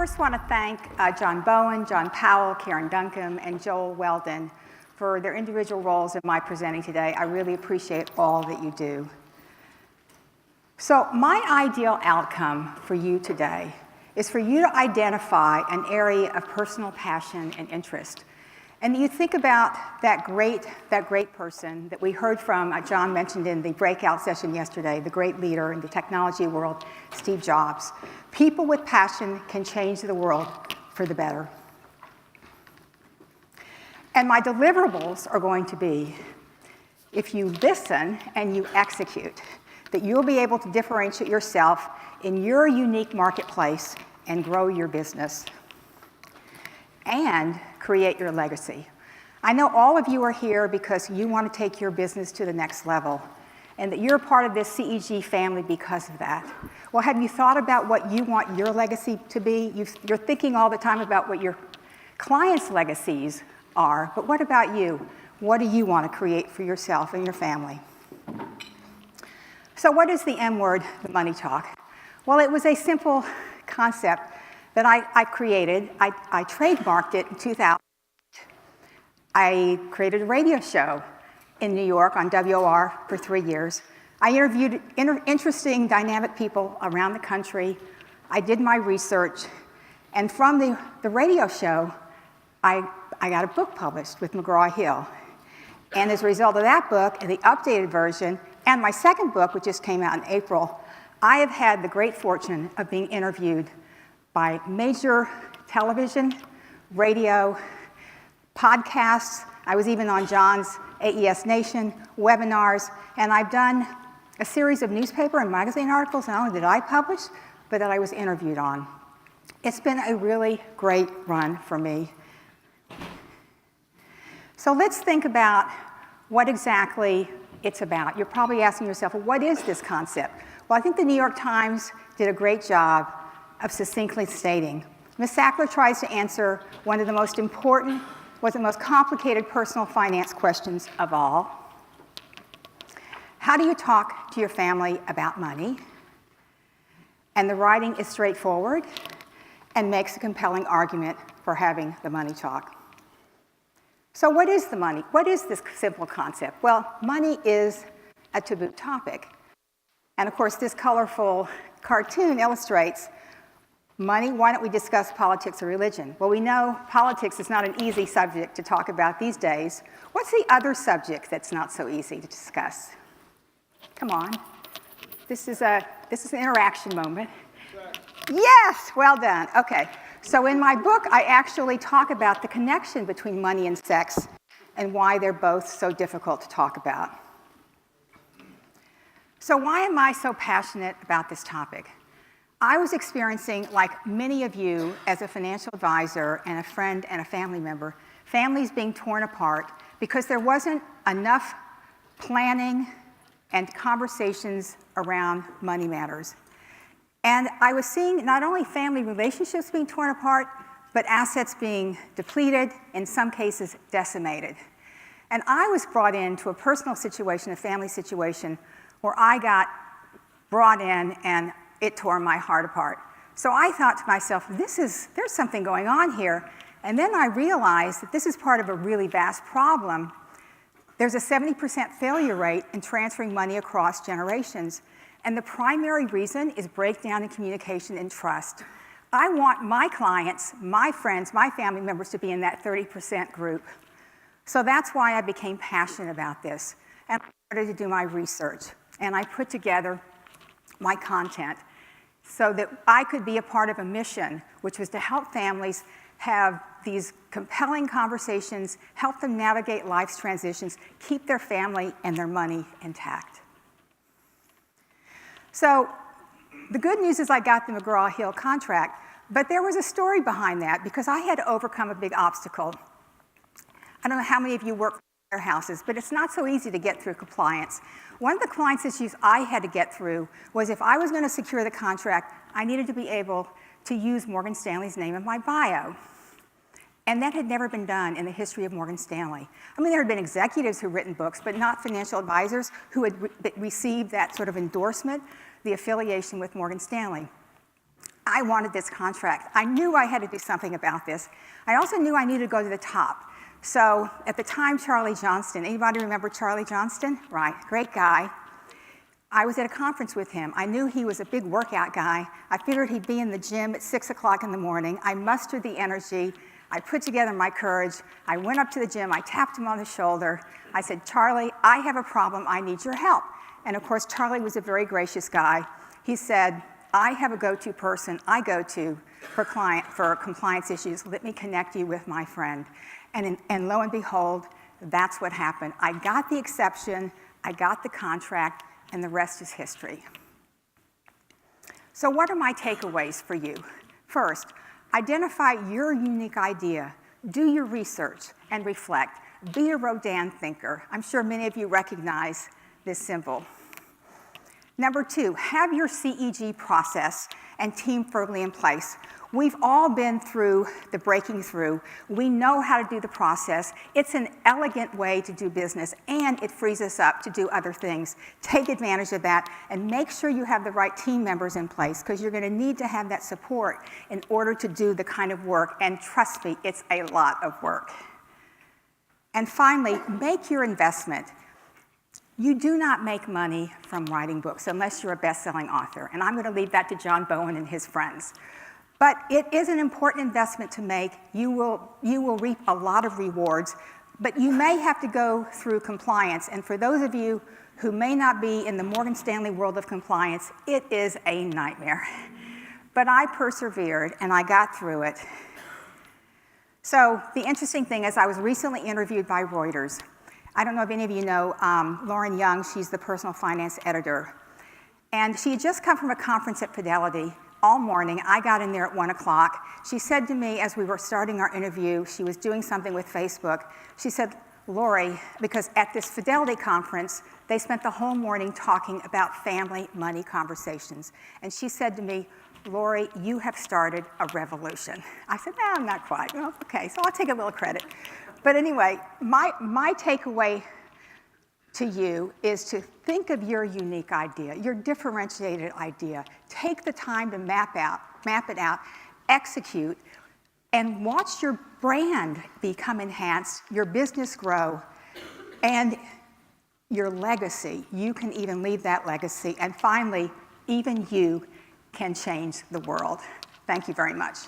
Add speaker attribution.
Speaker 1: first want to thank John Bowen, John Powell, Karen Duncombe, and Joel Weldon for their individual roles in my presenting today. I really appreciate all that you do. So my ideal outcome for you today is for you to identify an area of personal passion and interest. And you think about that great person that we heard from, John mentioned in the breakout session yesterday, the great leader in the technology world, Steve Jobs. People with passion can change the world for the better. And my deliverables are going to be, if you listen and you execute, that you'll be able to differentiate yourself in your unique marketplace and grow your business and create your legacy. I know all of you are here because you want to take your business to the next level and that you're part of this CEG family because of that. Well, have you thought about what you want your legacy to be? You're thinking all the time about what your clients' legacies are, but what about you? What do you want to create for yourself and your family? So what is the M word, the money talk? Well, it was a simple concept that I created. I trademarked it in 2000. I created a radio show in New York on WOR for 3 years. I interviewed interesting, dynamic people around the country. I did my research. And from the radio show, I got a book published with McGraw-Hill. And as a result of that book and the updated version, and my second book, which just came out in April, I have had the great fortune of being interviewed by major television, radio, podcasts. I was even on John's AES Nation, webinars, and I've done a series of newspaper and magazine articles, not only did I publish, but that I was interviewed on. It's been a really great run for me. So let's think about what exactly it's about. You're probably asking yourself, well, what is this concept? Well, I think the New York Times did a great job of succinctly stating. Ms. Sackler tries to answer one of the most important, the most complicated personal finance questions of all. How do you talk to your family about money? And the writing is straightforward and makes a compelling argument for having the money talk. So what is the money? What is this simple concept? Well, money is a taboo topic. And of course, this colorful cartoon illustrates money. Why don't we discuss politics or religion? Well, we know politics is not an easy subject to talk about these days. What's the other subject that's not so easy to discuss? Come on. This is an interaction moment. Yes, well done. Okay. So in my book, I actually talk about the connection between money and sex and why they're both so difficult to talk about. So why am I so passionate about this topic? I was experiencing, like many of you, as a financial advisor and a friend and a family member, families being torn apart because there wasn't enough planning and conversations around money matters. And I was seeing not only family relationships being torn apart, but assets being depleted, in some cases decimated. And I was brought into a personal situation, a family situation, where I got brought in and it tore my heart apart. So I thought to myself, there's something going on here. And then I realized that this is part of a really vast problem. There's a 70% failure rate in transferring money across generations. And the primary reason is breakdown in communication and trust. I want my clients, my friends, my family members to be in that 30% group. So that's why I became passionate about this. And I started to do my research. And I put together my content so that I could be a part of a mission, which was to help families have these compelling conversations, help them navigate life's transitions, keep their family and their money intact. So the good news is I got the McGraw-Hill contract, but there was a story behind that because I had to overcome a big obstacle. I don't know how many of you work for warehouses, but it's not so easy to get through compliance. One of the compliance issues I had to get through was if I was going to secure the contract, I needed to be able to use Morgan Stanley's name in my bio. And that had never been done in the history of Morgan Stanley. I mean, there had been executives who'd written books, but not financial advisors who had received that sort of endorsement, the affiliation with Morgan Stanley. I wanted this contract. I knew I had to do something about this. I also knew I needed to go to the top. So at the time, Charlie Johnston, anybody remember Charlie Johnston? Right, great guy. I was at a conference with him. I knew he was a big workout guy. I figured he'd be in the gym at 6 o'clock in the morning. I mustered the energy. I put together my courage. I went up to the gym. I tapped him on the shoulder. I said, Charlie, I have a problem. I need your help. And of course, Charlie was a very gracious guy. He said, I have a go-to person I go to for compliance issues. Let me connect you with my friend. And lo and behold, that's what happened. I got the exception. I got the contract. And the rest is history. So what are my takeaways for you? First, identify your unique idea. Do your research and reflect. Be a Rodin thinker. I'm sure many of you recognize this symbol. Number two, have your CEG process and team firmly in place. We've all been through the breaking through. We know how to do the process. It's an elegant way to do business, and it frees us up to do other things. Take advantage of that, and make sure you have the right team members in place, because you're going to need to have that support in order to do the kind of work, and trust me, it's a lot of work. And finally, make your investment. You do not make money from writing books unless you're a best-selling author, and I'm going to leave that to John Bowen and his friends. But it is an important investment to make. You will reap a lot of rewards, but you may have to go through compliance. And for those of you who may not be in the Morgan Stanley world of compliance, it is a nightmare. But I persevered, and I got through it. So the interesting thing is I was recently interviewed by Reuters. I don't know if any of you know Lauren Young. She's the personal finance editor. And she had just come from a conference at Fidelity. All morning, I got in there at 1 o'clock. She said to me as we were starting our interview, she was doing something with Facebook. She said, Lori, because at this Fidelity conference, they spent the whole morning talking about family money conversations. And she said to me, Lori, you have started a revolution. I said, no, not quite. Well, okay, so I'll take a little credit. But anyway, my takeaway to you is to think of your unique idea, your differentiated idea. Take the time to map it out, execute, and watch your brand become enhanced, your business grow, and your legacy. You can even leave that legacy. And finally, even you can change the world. Thank you very much.